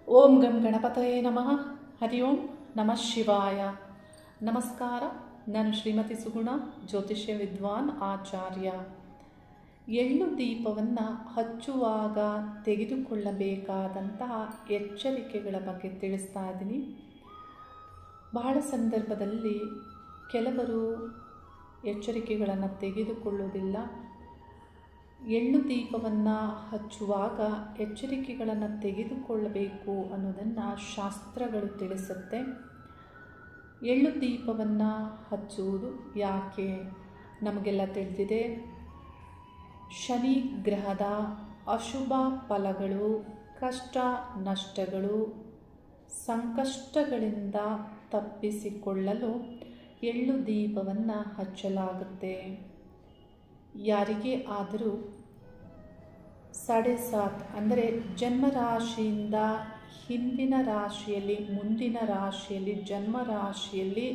ಓಂ ಗಂ ಗಣಪತಯೇ ನಮಃ. ಹರಿ ಓಂ ನಮಃ ಶಿವಾಯ. ನಮಸ್ಕಾರ. ನಾನು ಶ್ರೀಮತಿ ಸುಗುಣ, ಜ್ಯೋತಿಷ್ಯ ವಿದ್ವಾನ್ ಆಚಾರ್ಯ. ಎಳ್ಳು ದೀಪವನ್ನು ಹಚ್ಚುವಾಗ ತೆಗೆದುಕೊಳ್ಳಬೇಕಾದಂತಹ ಎಚ್ಚರಿಕೆಗಳ ಬಗ್ಗೆ ತಿಳಿಸ್ತಾ ಇದ್ದೀನಿ. ಬಹಳ ಸಂದರ್ಭದಲ್ಲಿ ಕೆಲವರು ಎಚ್ಚರಿಕೆಗಳನ್ನು ತೆಗೆದುಕೊಳ್ಳುವುದಿಲ್ಲ. ಎಳ್ಳು ದೀಪವನ್ನು ಹಚ್ಚುವಾಗ ಎಚ್ಚರಿಕೆಗಳನ್ನು ತೆಗೆದುಕೊಳ್ಳಬೇಕು ಅನ್ನೋದನ್ನು ಶಾಸ್ತ್ರಗಳು ತಿಳಿಸುತ್ತೆ. ಎಳ್ಳು ದೀಪವನ್ನು ಹಚ್ಚುವುದು ಯಾಕೆ ನಮಗೆಲ್ಲ ತಿಳಿದಿದೆ. ಶನಿ ಗ್ರಹದ ಅಶುಭ ಫಲಗಳು, ಕಷ್ಟ ನಷ್ಟಗಳು, ಸಂಕಷ್ಟಗಳಿಂದ ತಪ್ಪಿಸಿಕೊಳ್ಳಲು ಎಳ್ಳು ದೀಪವನ್ನು ಹಚ್ಚಲಾಗುತ್ತೆ. ಯಾರಿಗೇ ಆದರೂ 7.7 ಅಂದರೆ ಜನ್ಮರಾಶಿಯಿಂದ ಹಿಂದಿನ ರಾಶಿಯಲ್ಲಿ, ಮುಂದಿನ ರಾಶಿಯಲ್ಲಿ, ಜನ್ಮರಾಶಿಯಲ್ಲಿ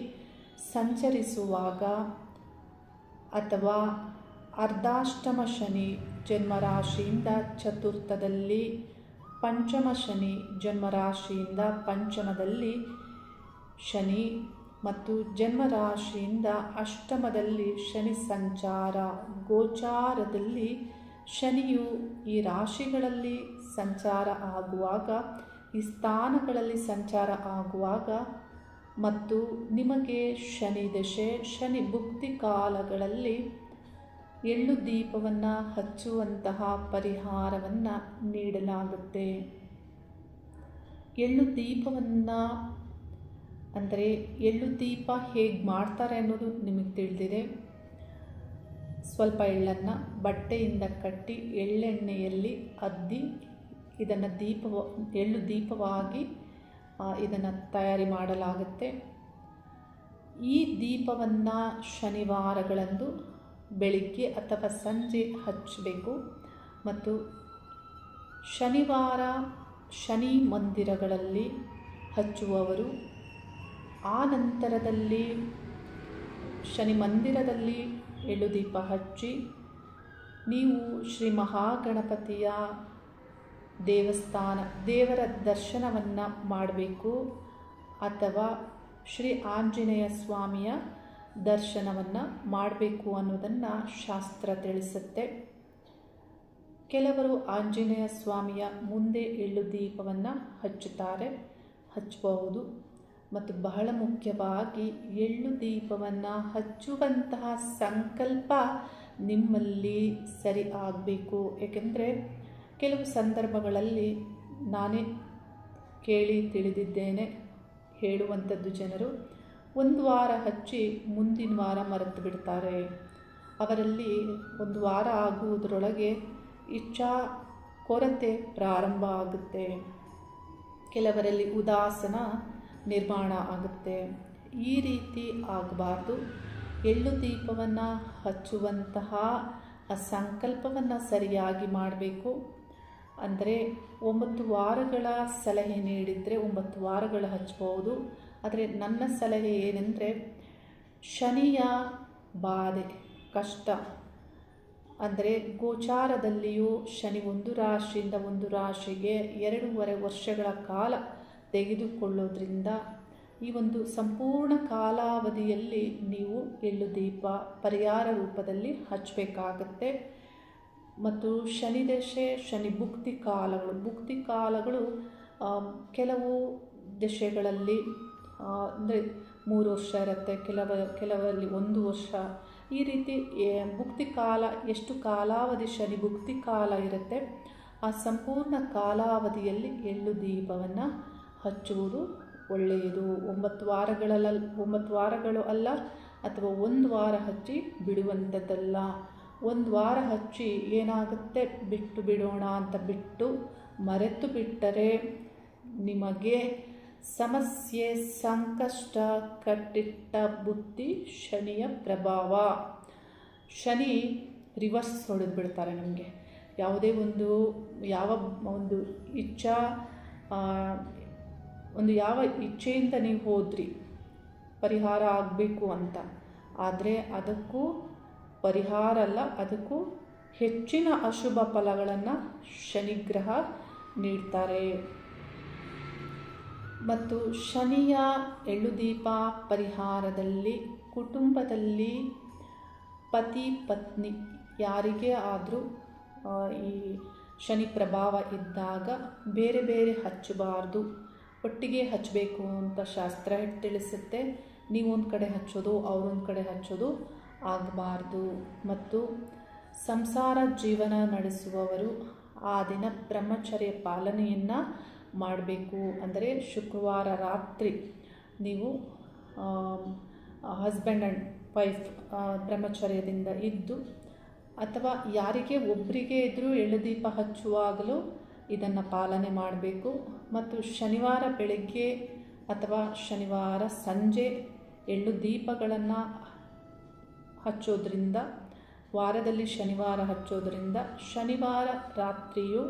ಸಂಚರಿಸುವಾಗ ಅಥವಾ ಅರ್ಧಾಷ್ಟಮ ಶನಿ ಜನ್ಮರಾಶಿಯಿಂದ ಚತುರ್ಥದಲ್ಲಿ, ಪಂಚಮ ಶನಿ ಜನ್ಮರಾಶಿಯಿಂದ ಪಂಚಮದಲ್ಲಿ ಶನಿ ಮತ್ತು ಜನ್ಮರಾಶಿಯಿಂದ ಅಷ್ಟಮದಲ್ಲಿ ಶನಿ ಸಂಚಾರ, ಗೋಚಾರದಲ್ಲಿ ಶನಿಯು ಈ ರಾಶಿಗಳಲ್ಲಿ ಸಂಚಾರ ಆಗುವಾಗ, ಈ ಸ್ಥಾನಗಳಲ್ಲಿ ಸಂಚಾರ ಆಗುವಾಗ ಮತ್ತು ನಿಮಗೆ ಶನಿ ದಶೆ, ಶನಿ ಭುಕ್ತಿ ಕಾಲಗಳಲ್ಲಿ ಎಳ್ಳು ದೀಪವನ್ನು ಹಚ್ಚುವಂತಹ ಪರಿಹಾರವನ್ನು ನೀಡಲಾಗುತ್ತೆ. ಎಳ್ಳು ದೀಪವನ್ನು ಅಂದರೆ ಎಳ್ಳು ದೀಪ ಹೇಗೆ ಮಾಡ್ತಾರೆ ಅನ್ನೋದು ನಿಮಗೆ ತಿಳಿದಿದೆ. ಸ್ವಲ್ಪ ಎಳ್ಳನ್ನು ಬಟ್ಟೆಯಿಂದ ಕಟ್ಟಿ ಎಳ್ಳೆಣ್ಣೆಯಲ್ಲಿ ಅದ್ದಿ ಇದನ್ನು ಎಳ್ಳು ದೀಪವಾಗಿ ಇದನ್ನು ತಯಾರಿ ಮಾಡಲಾಗುತ್ತೆ. ಈ ದೀಪವನ್ನು ಶನಿವಾರಗಳಂದು ಬೆಳಿಗ್ಗೆ ಅಥವಾ ಸಂಜೆ ಹಚ್ಚಬೇಕು. ಮತ್ತು ಶನಿವಾರ ಶನಿ ಮಂದಿರಗಳಲ್ಲಿ ಹಚ್ಚುವವರು ಆ ನಂತರದಲ್ಲಿ ಶನಿ ಮಂದಿರದಲ್ಲಿ ಎಳ್ಳು ದೀಪ ಹಚ್ಚಿ ನೀವು ಶ್ರೀ ಮಹಾಗಣಪತಿಯ ದೇವರ ದರ್ಶನವನ್ನು ಮಾಡಬೇಕು ಅಥವಾ ಶ್ರೀ ಆಂಜನೇಯ ಸ್ವಾಮಿಯ ದರ್ಶನವನ್ನು ಮಾಡಬೇಕು ಅನ್ನೋದನ್ನು ಶಾಸ್ತ್ರ ತಿಳಿಸುತ್ತೆ. ಕೆಲವರು ಆಂಜನೇಯ ಸ್ವಾಮಿಯ ಮುಂದೆ ಎಳ್ಳು ದೀಪವನ್ನು ಹಚ್ಚಬಹುದು. ಮತ್ತು ಬಹಳ ಮುಖ್ಯವಾಗಿ ಎಳ್ಳು ದೀಪವನ್ನು ಹಚ್ಚುವಂತಹ ಸಂಕಲ್ಪ ನಿಮ್ಮಲ್ಲಿ ಸರಿ ಆಗಬೇಕು. ಏಕೆಂದರೆ ಕೆಲವು ಸಂದರ್ಭಗಳಲ್ಲಿ ನಾನೇ ಕೇಳಿ ತಿಳಿದಿದ್ದೇನೆ, ಹೇಳುವಂಥದ್ದು ಜನರು ಒಂದು ವಾರ ಹಚ್ಚಿ ಮುಂದಿನ ವಾರ ಮರೆತು ಬಿಡ್ತಾರೆ. ಅವರಲ್ಲಿ ಒಂದು ವಾರ ಆಗುವುದರೊಳಗೆ ಇಚ್ಛಾ ಕೊರತೆ ಪ್ರಾರಂಭ ಆಗುತ್ತೆ. ಕೆಲವರಲ್ಲಿ ಉದಾಸನ ನಿರ್ಮಾಣ ಆಗುತ್ತೆ. ಈ ರೀತಿ ಆಗಬಾರ್ದು. ಎಳ್ಳು ದೀಪವನ್ನು ಹಚ್ಚುವಂತಹ ಸಂಕಲ್ಪವನ್ನು ಸರಿಯಾಗಿ ಮಾಡಬೇಕು. ಅಂದರೆ 9 ವಾರಗಳ ಸಲಹೆ ನೀಡಿದರೆ 9 ವಾರಗಳು ಹಚ್ಚಬಹುದು. ಆದರೆ ನನ್ನ ಸಲಹೆ ಏನೆಂದರೆ ಶನಿಯ ಬಾಧೆ, ಕಷ್ಟ ಅಂದರೆ ಗೋಚಾರದಲ್ಲಿಯೂ ಶನಿ ಒಂದು ರಾಶಿಯಿಂದ ಒಂದು ರಾಶಿಗೆ 2.5 ವರ್ಷಗಳ ಕಾಲ ತೆಗೆದುಕೊಳ್ಳೋದ್ರಿಂದ ಈ ಒಂದು ಸಂಪೂರ್ಣ ಕಾಲಾವಧಿಯಲ್ಲಿ ನೀವು ಎಳ್ಳು ದೀಪ ಪರಿಹಾರ ರೂಪದಲ್ಲಿ ಹಚ್ಚಬೇಕಾಗತ್ತೆ. ಮತ್ತು ಶನಿ ದಶೆ, ಶನಿ ಭುಕ್ತಿ ಕಾಲಗಳು ಕೆಲವು ದಶೆಗಳಲ್ಲಿ ಅಂದರೆ 3 ವರ್ಷ ಇರುತ್ತೆ, ಕೆಲವರಲ್ಲಿ 1 ವರ್ಷ. ಈ ರೀತಿ ಭುಕ್ತಿ ಕಾಲ, ಎಷ್ಟು ಕಾಲಾವಧಿ ಶನಿ ಭುಕ್ತಿ ಕಾಲ ಇರುತ್ತೆ ಆ ಸಂಪೂರ್ಣ ಕಾಲಾವಧಿಯಲ್ಲಿ ಎಳ್ಳು ದೀಪವನ್ನು ಹಚ್ಚುವುದು ಒಳ್ಳೆಯದು. 9 ವಾರಗಳು ಅಲ್ಲ, ಅಥವಾ 1 ವಾರ ಹಚ್ಚಿ ಬಿಡುವಂಥದ್ದಲ್ಲ. 1 ವಾರ ಹಚ್ಚಿ ಏನಾಗುತ್ತೆ ಬಿಟ್ಟು ಬಿಡೋಣ ಅಂತ ಬಿಟ್ಟು ಮರೆತು ಬಿಟ್ಟರೆ ನಿಮಗೆ ಸಮಸ್ಯೆ, ಸಂಕಷ್ಟ, ಕಟ್ಟಿಟ್ಟ ಬುದ್ಧಿ, ಶನಿಯ ಪ್ರಭಾವ. ಶನಿ ರಿವರ್ಸ್ ಹೊಡೆದು ಬಿಡ್ತಾರೆ ನಿಮಗೆ. ಯಾವುದೇ ಯಾವ ಇಚ್ಛೆಯಿಂದ ನೀವು ಹೋದ್ರಿ ಪರಿಹಾರ ಆಗಬೇಕು ಅಂತ, ಆದರೆ ಅದಕ್ಕೂ ಪರಿಹಾರ ಅಲ್ಲ, ಅದಕ್ಕೂ ಹೆಚ್ಚಿನ ಅಶುಭ ಫಲಗಳನ್ನು ಶನಿಗ್ರಹ ನೀಡ್ತಾರೆ. ಮತ್ತು ಶನಿಯ ಎಳ್ಳುದೀಪ ಪರಿಹಾರದಲ್ಲಿ ಕುಟುಂಬದಲ್ಲಿ ಪತಿ ಪತ್ನಿ ಯಾರಿಗೇ ಆದರೂ ಈ ಶನಿ ಪ್ರಭಾವ ಇದ್ದಾಗ ಬೇರೆ ಬೇರೆ ಹಚ್ಚಬಾರ್ದು, ಒಟ್ಟಿಗೆ ಹಚ್ಚಬೇಕು ಅಂತ ಶಾಸ್ತ್ರ ತಿಳಿಸುತ್ತೆ. ನೀವೊಂದು ಕಡೆ ಹಚ್ಚೋದು ಅವರೊಂದು ಕಡೆ ಹಚ್ಚೋದು ಆಗಬಾರ್ದು. ಮತ್ತು ಸಂಸಾರ ಜೀವನ ನಡೆಸುವವರು ಆ ದಿನ ಬ್ರಹ್ಮಚರ್ಯ ಪಾಲನೆಯನ್ನು ಮಾಡಬೇಕು. ಅಂದರೆ ಶುಕ್ರವಾರ ರಾತ್ರಿ ನೀವು ಹಸ್ಬೆಂಡ್ ಆ್ಯಂಡ್ ವೈಫ್ ಬ್ರಹ್ಮಚರ್ಯದಿಂದ ಇದ್ದು, ಅಥವಾ ಯಾರಿಗೆ ಒಬ್ಬರಿಗೆ ಇದ್ದರೂ ಎಳ್ಳುದೀಪ ಹಚ್ಚುವಾಗಲೂ ಇದನ್ನು ಪಾಲನೆ ಮಾಡಬೇಕು. ಮತ್ತು ಶನಿವಾರ ಬೆಳಗ್ಗೆ ಅಥವಾ ಶನಿವಾರ ಸಂಜೆ ಎಳ್ಳು ದೀಪಗಳನ್ನು ಹಚ್ಚೋದ್ರಿಂದ, ವಾರದಲ್ಲಿ ಶನಿವಾರ ಹಚ್ಚೋದ್ರಿಂದ ಶನಿವಾರ ರಾತ್ರಿಯೂ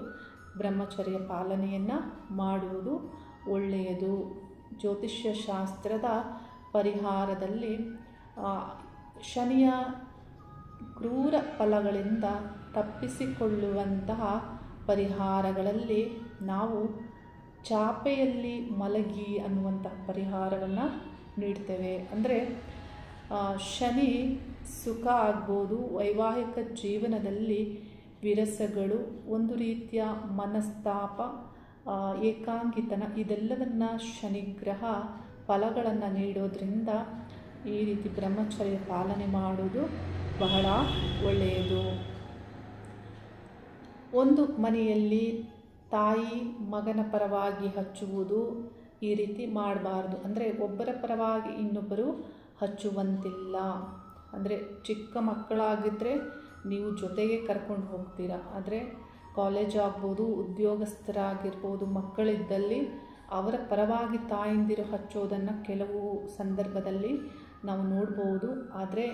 ಬ್ರಹ್ಮಚರ್ಯ ಪಾಲನೆಯನ್ನು ಮಾಡುವುದು ಒಳ್ಳೆಯದು. ಜ್ಯೋತಿಷ್ಯ ಶಾಸ್ತ್ರದ ಪರಿಹಾರದಲ್ಲಿ ಶನಿಯ ಕ್ರೂರ ಫಲಗಳಿಂದ ತಪ್ಪಿಸಿಕೊಳ್ಳುವಂತಹ ಪರಿಹಾರಗಳಲ್ಲಿ ನಾವು ಚಾಪೆಯಲ್ಲಿ ಮಲಗಿ ಅನ್ನುವಂತಹ ಪರಿಹಾರವನ್ನು ನೀಡ್ತೇವೆ. ಅಂದರೆ ಶನಿ ಸುಖ ಆಗ್ಬೋದು, ವೈವಾಹಿಕ ಜೀವನದಲ್ಲಿ ವಿರಸಗಳು, ಒಂದು ರೀತಿಯ ಮನಸ್ತಾಪ, ಏಕಾಂಗಿತನ, ಇದೆಲ್ಲವನ್ನು ಶನಿಗ್ರಹ ಫಲಗಳನ್ನು ನೀಡೋದ್ರಿಂದ ಈ ರೀತಿ ಬ್ರಹ್ಮಚರ್ಯ ಪಾಲನೆ ಮಾಡೋದು ಬಹಳ ಒಳ್ಳೆಯದು. ಒಂದು ಮನೆಯಲ್ಲಿ ತಾಯಿ ಮಗನ ಪರವಾಗಿ ಹಚ್ಚುವುದು ಈ ರೀತಿ ಮಾಡಬಾರ್ದು. ಅಂದರೆ ಒಬ್ಬರ ಪರವಾಗಿ ಇನ್ನೊಬ್ಬರು ಹಚ್ಚುವಂತಿಲ್ಲ. ಅಂದರೆ ಚಿಕ್ಕ ಮಕ್ಕಳಾಗಿದ್ದರೆ ನೀವು ಜೊತೆಗೆ ಕರ್ಕೊಂಡು ಹೋಗ್ತೀರಾ. ಆದರೆ ಕಾಲೇಜ್ ಆಗ್ಬೋದು, ಉದ್ಯೋಗಸ್ಥರಾಗಿರ್ಬೋದು, ಮಕ್ಕಳಿದ್ದಲ್ಲಿ ಅವರ ಪರವಾಗಿ ತಾಯಂದಿರು ಹಚ್ಚೋದನ್ನು ಕೆಲವು ಸಂದರ್ಭದಲ್ಲಿ ನಾವು ನೋಡ್ಬೋದು. ಆದರೆ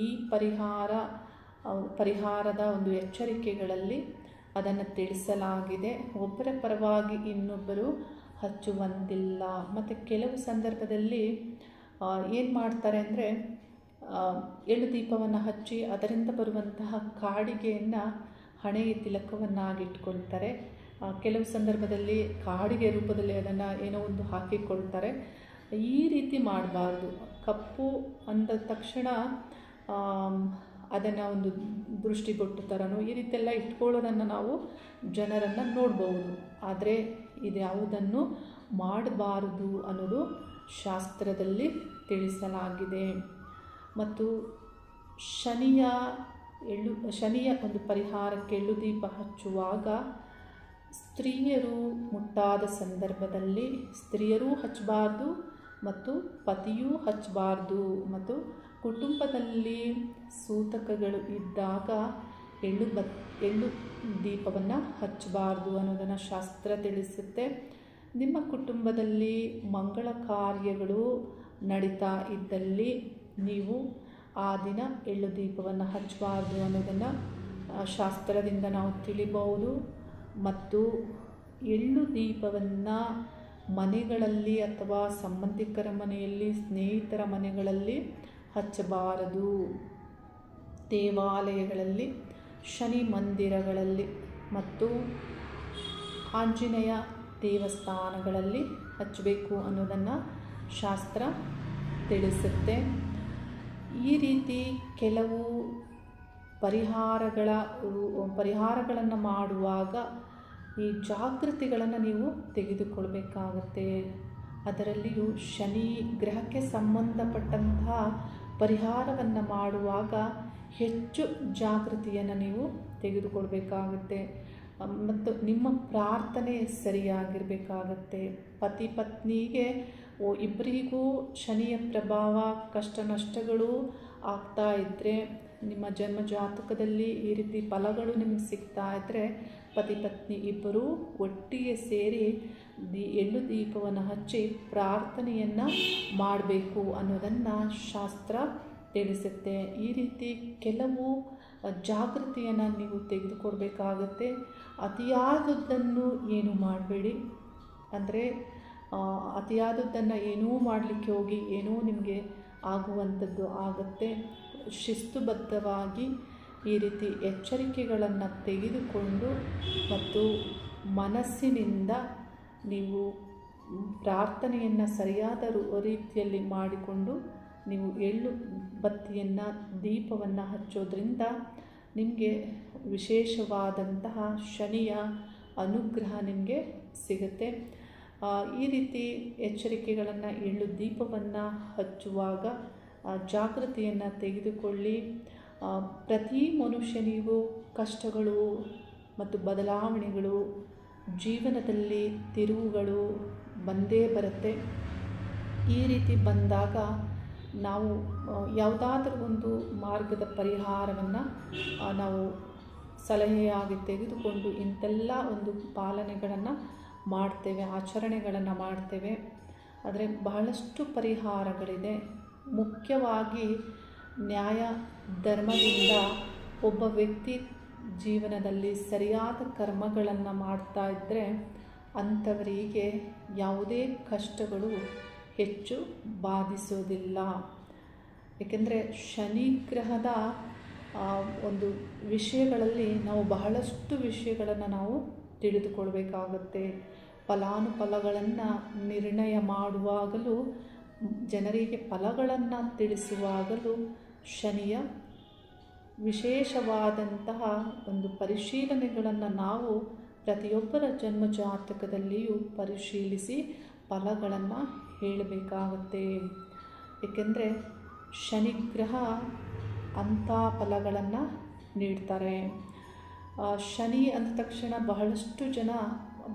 ಈ ಪರಿಹಾರದ ಒಂದು ಎಚ್ಚರಿಕೆಗಳಲ್ಲಿ ಅದನ್ನು ತಿಳಿಸಲಾಗಿದೆ. ಒಬ್ಬರ ಪರವಾಗಿ ಇನ್ನೊಬ್ಬರು ಹಚ್ಚುವಂತಿಲ್ಲ. ಮತ್ತು ಕೆಲವು ಸಂದರ್ಭದಲ್ಲಿ ಏನು ಮಾಡ್ತಾರೆ ಅಂದರೆ ಎಳ್ಳು ದೀಪವನ್ನು ಹಚ್ಚಿ ಅದರಿಂದ ಬರುವಂತಹ ಕಾಡಿಗೆಯನ್ನು ಹಣೆಯ ತಿಲಕವನ್ನಾಗಿಟ್ಕೊಳ್ತಾರೆ. ಕೆಲವು ಸಂದರ್ಭದಲ್ಲಿ ಕಾಡಿಗೆ ರೂಪದಲ್ಲಿ ಅದನ್ನು ಏನೋ ಒಂದು ಹಾಕಿಕೊಳ್ತಾರೆ. ಈ ರೀತಿ ಮಾಡಬಾರ್ದು. ಕಪ್ಪು ಅಂದ ತಕ್ಷಣ ಅದನ್ನು ಒಂದು ದೃಷ್ಟಿಗೊಟ್ಟು ಥರನೋ ಈ ರೀತಿಯೆಲ್ಲ ಇಟ್ಕೊಳ್ಳೋದನ್ನು ನಾವು ಜನರನ್ನು ನೋಡ್ಬೋದು. ಆದರೆ ಇದ್ಯಾವುದನ್ನು ಮಾಡಬಾರದು ಅನ್ನೋದು ಶಾಸ್ತ್ರದಲ್ಲಿ ತಿಳಿಸಲಾಗಿದೆ. ಮತ್ತು ಶನಿಯ ಒಂದು ಪರಿಹಾರಕ್ಕೆ ಎಳ್ಳು ದೀಪ ಹಚ್ಚುವಾಗ ಸ್ತ್ರೀಯರು ಮುಟ್ಟಾದ ಸಂದರ್ಭದಲ್ಲಿ ಸ್ತ್ರೀಯರೂ ಹಚ್ಚಬಾರ್ದು ಮತ್ತು ಪತಿಯೂ ಹಚ್ಚಬಾರ್ದು. ಮತ್ತು ಕುಟುಂಬದಲ್ಲಿ ಸೂತಕಗಳು ಇದ್ದಾಗ ಎಳ್ಳು ದೀಪವನ್ನು ಹಚ್ಚಬಾರ್ದು ಅನ್ನೋದನ್ನು ಶಾಸ್ತ್ರ ತಿಳಿಸುತ್ತೆ. ನಿಮ್ಮ ಕುಟುಂಬದಲ್ಲಿ ಮಂಗಳ ಕಾರ್ಯಗಳು ನಡೀತಾ ಇದ್ದಲ್ಲಿ ನೀವು ಆ ದಿನ ಎಳ್ಳು ದೀಪವನ್ನು ಹಚ್ಚಬಾರ್ದು ಅನ್ನೋದನ್ನು ಶಾಸ್ತ್ರದಿಂದ ನಾವು ತಿಳಿಬಹುದು. ಮತ್ತು ಎಳ್ಳು ದೀಪವನ್ನು ಮನೆಗಳಲ್ಲಿ ಅಥವಾ ಸಂಬಂಧಿಕರ ಮನೆಯಲ್ಲಿ, ಸ್ನೇಹಿತರ ಮನೆಗಳಲ್ಲಿ ಹಚ್ಚಬಾರದು. ದೇವಾಲಯಗಳಲ್ಲಿ, ಶನಿ ಮಂದಿರಗಳಲ್ಲಿ ಮತ್ತು ಆಂಜನೇಯ ದೇವಸ್ಥಾನಗಳಲ್ಲಿ ಹಚ್ಚಬೇಕು ಅನ್ನೋದನ್ನು ಶಾಸ್ತ್ರ ತಿಳಿಸುತ್ತೆ. ಈ ರೀತಿ ಕೆಲವು ಪರಿಹಾರಗಳನ್ನು ಮಾಡುವಾಗ ಈ ಜಾಗೃತಿಗಳನ್ನು ನೀವು ತೆಗೆದುಕೊಳ್ಬೇಕಾಗತ್ತೆ. ಅದರಲ್ಲಿಯೂ ಶನಿ ಗ್ರಹಕ್ಕೆ ಸಂಬಂಧಪಟ್ಟಂತಹ ಪರಿಹಾರವನ್ನು ಮಾಡುವಾಗ ಹೆಚ್ಚು ಜಾಗೃತಿಯನ್ನು ನೀವು ತೆಗೆದುಕೊಳ್ಬೇಕಾಗುತ್ತೆ. ಮತ್ತು ನಿಮ್ಮ ಪ್ರಾರ್ಥನೆ ಸರಿಯಾಗಿರಬೇಕಾಗತ್ತೆ. ಪತಿ ಪತ್ನಿಗೆ ಇಬ್ಬರಿಗೂ ಶನಿಯ ಪ್ರಭಾವ, ಕಷ್ಟ ನಷ್ಟಗಳು ಆಗ್ತಾ ಇದ್ದರೆ, ನಿಮ್ಮ ಜನ್ಮ ಜಾತಕದಲ್ಲಿ ಈ ರೀತಿ ಫಲಗಳು ನಿಮಗೆ ಸಿಗ್ತಾ ಇದ್ದರೆ ಪತಿ ಪತ್ನಿ ಇಬ್ಬರೂ ಒಟ್ಟಿಗೆ ಸೇರಿ ಎಳ್ಳು ದೀಪವನ್ನು ಹಚ್ಚಿ ಪ್ರಾರ್ಥನೆಯನ್ನು ಮಾಡಬೇಕು ಅನ್ನೋದನ್ನು ಶಾಸ್ತ್ರ ತಿಳಿಸುತ್ತೆ. ಈ ರೀತಿ ಕೆಲವು ಜಾಗೃತಿಯನ್ನು ನೀವು ತೆಗೆದುಕೊಡ್ಬೇಕಾಗತ್ತೆ. ಅತಿಯಾದದ್ದನ್ನು ಏನೂ ಮಾಡಬೇಡಿ. ಅಂದರೆ ಅತಿಯಾದದ್ದನ್ನು ಏನೂ ಮಾಡಲಿಕ್ಕೆ ಹೋಗಿ ಏನೋ ನಿಮಗೆ ಆಗುವಂಥದ್ದು ಆಗುತ್ತೆ. ಶಿಸ್ತುಬದ್ಧವಾಗಿ ಈ ರೀತಿ ಎಚ್ಚರಿಕೆಗಳನ್ನು ತೆಗೆದುಕೊಂಡು ಮತ್ತು ಮನಸ್ಸಿನಿಂದ ನೀವು ಪ್ರಾರ್ಥನೆಯನ್ನು ಸರಿಯಾದ ರೀತಿಯಲ್ಲಿ ಮಾಡಿಕೊಂಡು ನೀವು ಎಳ್ಳು ಬತ್ತಿಯನ್ನು ದೀಪವನ್ನು ಹಚ್ಚೋದ್ರಿಂದ ನಿಮಗೆ ವಿಶೇಷವಾದಂತಹ ಶನಿಯ ಅನುಗ್ರಹ ನಿಮಗೆ ಸಿಗುತ್ತೆ. ಈ ರೀತಿ ಎಚ್ಚರಿಕೆಗಳನ್ನು ಎಳ್ಳು ದೀಪವನ್ನು ಹಚ್ಚುವಾಗ ಜಾಗೃತಿಯನ್ನು ತೆಗೆದುಕೊಳ್ಳಿ. ಪ್ರತಿ ಮನುಷ್ಯನಿಗೂ ಕಷ್ಟಗಳು ಮತ್ತು ಬದಲಾವಣೆಗಳು, ಜೀವನದಲ್ಲಿ ತಿರುವುಗಳು ಬಂದೇ ಬರುತ್ತೆ. ಈ ರೀತಿ ಬಂದಾಗ ನಾವು ಯಾವುದಾದ್ರೂ ಒಂದು ಮಾರ್ಗದ ಪರಿಹಾರವನ್ನು ನಾವು ಸಲಹೆಯಾಗಿ ತೆಗೆದುಕೊಂಡು ಇಂತೆಲ್ಲ ಒಂದು ಪಾಲನೆಗಳನ್ನು ಮಾಡ್ತೇವೆ, ಆಚರಣೆಗಳನ್ನು ಮಾಡ್ತೇವೆ. ಆದರೆ ಬಹಳಷ್ಟು ಪರಿಹಾರಗಳಿದೆ. ಮುಖ್ಯವಾಗಿ ನ್ಯಾಯ ಧರ್ಮದಿಂದ ಒಬ್ಬ ವ್ಯಕ್ತಿ ಜೀವನದಲ್ಲಿ ಸರಿಯಾದ ಕರ್ಮಗಳನ್ನು ಮಾಡ್ತಾ ಇದ್ದರೆ ಅಂಥವರಿಗೆ ಯಾವುದೇ ಕಷ್ಟಗಳು ಹೆಚ್ಚು ಬಾಧಿಸೋದಿಲ್ಲ. ಏಕೆಂದರೆ ಶನಿ ಗ್ರಹದ ಒಂದು ವಿಷಯಗಳಲ್ಲಿ ನಾವು ಬಹಳಷ್ಟು ವಿಷಯಗಳನ್ನು ನಾವು ತಿಳಿದುಕೊಳ್ಬೇಕಾಗುತ್ತೆ. ಫಲಾನುಫಲಗಳನ್ನು ನಿರ್ಣಯ ಮಾಡುವಾಗಲೂ, ಜನರಿಗೆ ಫಲಗಳನ್ನು ತಿಳಿಸುವಾಗಲೂ ಶನಿಯ ವಿಶೇಷವಾದಂತಹ ಒಂದು ಪರಿಶೀಲನೆಗಳನ್ನು ನಾವು ಪ್ರತಿಯೊಬ್ಬರ ಜನ್ಮಜಾತಕದಲ್ಲಿಯೂ ಪರಿಶೀಲಿಸಿ ಫಲಗಳನ್ನು ಹೇಳಬೇಕಾಗುತ್ತೆ. ಏಕೆಂದರೆ ಶನಿಗ್ರಹ ಅಂಥ ಫಲಗಳನ್ನು ನೀಡ್ತಾರೆ. ಶನಿ ಅಂದ ತಕ್ಷಣ ಬಹಳಷ್ಟು ಜನ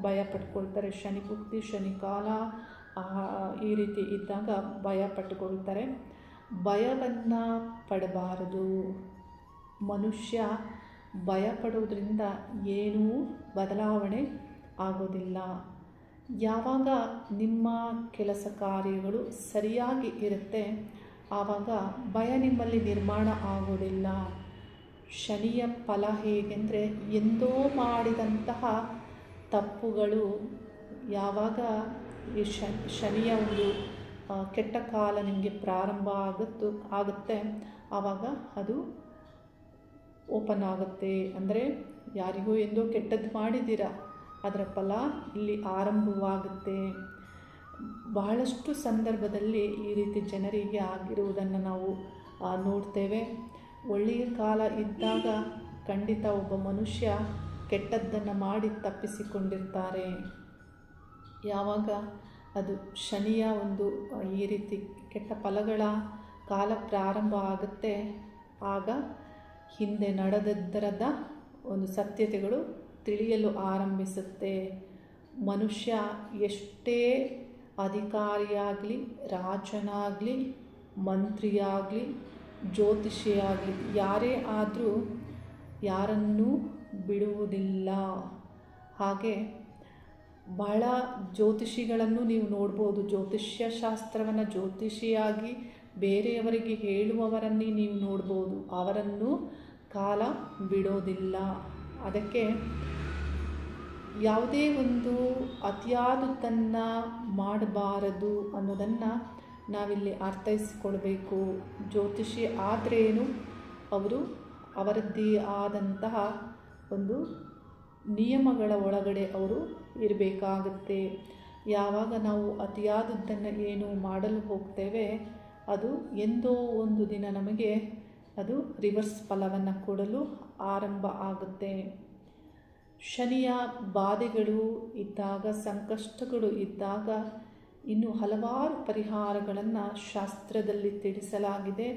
ಭಯ ಪಟ್ಕೊಳ್ತಾರೆ. ಶನಿ ಭುಕ್ತಿ, ಶನಿ ಕಾಲ ಈ ರೀತಿ ಇದ್ದಾಗ ಭಯ ಪಟ್ಟುಕೊಳ್ತಾರೆ. ಭಯವನ್ನು ಪಡಬಾರದು. ಮನುಷ್ಯ ಭಯ ಪಡೋದ್ರಿಂದ ಏನೂ ಬದಲಾವಣೆ ಆಗೋದಿಲ್ಲ. ಯಾವಾಗ ನಿಮ್ಮ ಕೆಲಸ ಕಾರ್ಯಗಳು ಸರಿಯಾಗಿ ಇರುತ್ತೆ ಆವಾಗ ಭಯ ನಿಮ್ಮಲ್ಲಿ ನಿರ್ಮಾಣ ಆಗೋದಿಲ್ಲ. ಶನಿಯ ಫಲ ಹೇಗೆಂದರೆ, ಎಂದೋ ಮಾಡಿದಂತಹ ತಪ್ಪುಗಳು ಯಾವಾಗ ಈ ಶನಿಯ ಒಂದು ಕೆಟ್ಟ ಕಾಲ ನಿಮಗೆ ಪ್ರಾರಂಭ ಆಗುತ್ತೆ ಆವಾಗ ಅದು ಓಪನ್ ಆಗುತ್ತೆ. ಅಂದರೆ ಯಾರಿಗೋ ಎಂದೋ ಕೆಟ್ಟದ್ದು ಮಾಡಿದ್ದೀರ, ಅದರ ಫಲ ಇಲ್ಲಿ ಆರಂಭವಾಗುತ್ತೆ. ಬಹಳಷ್ಟು ಸಂದರ್ಭದಲ್ಲಿ ಈ ರೀತಿ ಜನರಿಗೆ ಆಗಿರುವುದನ್ನು ನಾವು ನೋಡ್ತೇವೆ. ಒಳ್ಳೆಯ ಕಾಲ ಇದ್ದಾಗ ಖಂಡಿತ ಒಬ್ಬ ಮನುಷ್ಯ ಕೆಟ್ಟದ್ದನ್ನು ಮಾಡಿ ತಪ್ಪಿಸಿಕೊಂಡಿರ್ತಾರೆ. ಯಾವಾಗ ಅದು ಶನಿಯ ಒಂದು ಈ ರೀತಿ ಕೆಟ್ಟ ಫಲಗಳ ಕಾಲ ಪ್ರಾರಂಭ ಆಗುತ್ತೆ ಆಗ ಹಿಂದೆ ನಡೆದದ್ದರದ ಒಂದು ಸತ್ಯತೆಗಳು ತಿಳಿಯಲು ಆರಂಭಿಸುತ್ತೆ. ಮನುಷ್ಯ ಎಷ್ಟೇ ಅಧಿಕಾರಿಯಾಗಲಿ, ರಾಜನಾಗಲಿ, ಮಂತ್ರಿಯಾಗಲಿ, ಜ್ಯೋತಿಷಿಯಾಗಲಿ, ಯಾರೇ ಆದರೂ ಯಾರನ್ನೂ ಬಿಡುವುದಿಲ್ಲ. ಹಾಗೆ ಬಹಳ ಜ್ಯೋತಿಷಿಗಳನ್ನು ನೀವು ನೋಡ್ಬೋದು. ಜ್ಯೋತಿಷ್ಯ ಶಾಸ್ತ್ರವನ್ನು ಜ್ಯೋತಿಷಿಯಾಗಿ ಬೇರೆಯವರಿಗೆ ಹೇಳುವವರನ್ನೇ ನೀವು ನೋಡ್ಬೋದು. ಅವರನ್ನು ಕಾಲ ಬಿಡೋದಿಲ್ಲ. ಅದಕ್ಕೆ ಯಾವುದೇ ಒಂದು ಅತಿಯಾದದ್ದನ್ನು ಮಾಡಬಾರದು ಅನ್ನೋದನ್ನು ನಾವಿಲ್ಲಿ ಅರ್ಥೈಸಿಕೊಳ್ಬೇಕು. ಜ್ಯೋತಿಷಿ ಆದ್ರೇನು, ಅವರು ಅವರದ್ದೇ ಆದಂತಹ ಒಂದು ನಿಯಮಗಳ ಒಳಗಡೆ ಅವರು ಇರಬೇಕಾಗುತ್ತೆ. ಯಾವಾಗ ನಾವು ಅತಿಯಾದದ್ದನ್ನು ಏನು ಮಾಡಲು ಹೋಗ್ತೇವೆ ಅದು ಎಂದೋ ಒಂದು ದಿನ ನಮಗೆ ಅದು ರಿವರ್ಸ್ ಫಲವನ್ನು ಕೊಡಲು ಆರಂಭ ಆಗುತ್ತೆ. ಶನಿಯ ಬಾಧೆಗಳು ಇದ್ದಾಗ, ಸಂಕಷ್ಟಗಳು ಇದ್ದಾಗ ಇನ್ನು ಹಲವಾರು ಪರಿಹಾರಗಳನ್ನು ಶಾಸ್ತ್ರದಲ್ಲಿ ತಿಳಿಸಲಾಗಿದೆ.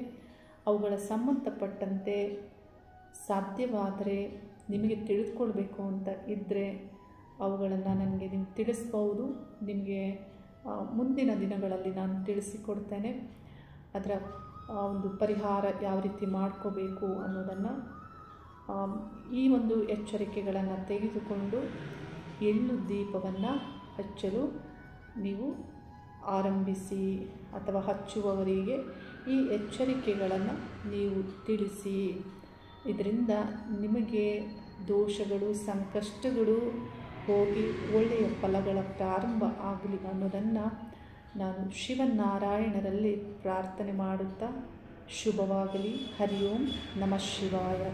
ಅವುಗಳ ಸಂಬಂಧಪಟ್ಟಂತೆ ಸಾಧ್ಯವಾದರೆ ನಿಮಗೆ ತಿಳಿದುಕೊಳ್ಬೇಕು ಅಂತ ಇದ್ದರೆ ಅವುಗಳನ್ನು ನನಗೆ ನೀವು ತಿಳಿಸ್ಬೋದು. ನಿಮಗೆ ಮುಂದಿನ ದಿನಗಳಲ್ಲಿ ನಾನು ತಿಳಿಸಿಕೊಡ್ತೇನೆ. ಅದರ ಒಂದು ಪರಿಹಾರ ಯಾವ ರೀತಿ ಮಾಡ್ಕೋಬೇಕು ಅನ್ನೋದನ್ನು ಈ ಒಂದು ಎಚ್ಚರಿಕೆಗಳನ್ನು ತೆಗೆದುಕೊಂಡು ಎಳ್ಳು ದೀಪವನ್ನು ಹಚ್ಚಲು ನೀವು ಆರಂಭಿಸಿ, ಅಥವಾ ಹಚ್ಚುವವರಿಗೆ ಈ ಎಚ್ಚರಿಕೆಗಳನ್ನು ನೀವು ತಿಳಿಸಿ. ಇದರಿಂದ ನಿಮಗೆ ದೋಷಗಳು, ಸಂಕಷ್ಟಗಳು ಹೋಗಿ ಒಳ್ಳೆಯ ಫಲಗಳ ಪ್ರಾರಂಭ ಆಗಲಿ ಅನ್ನೋದನ್ನು ನಾನು ಶಿವನಾರಾಯಣರಲ್ಲಿ ಪ್ರಾರ್ಥನೆ ಮಾಡುತ್ತಾ ಶುಭವಾಗಲಿ. ಹರಿ ಓಂ ನಮಃ ಶಿವಾಯ.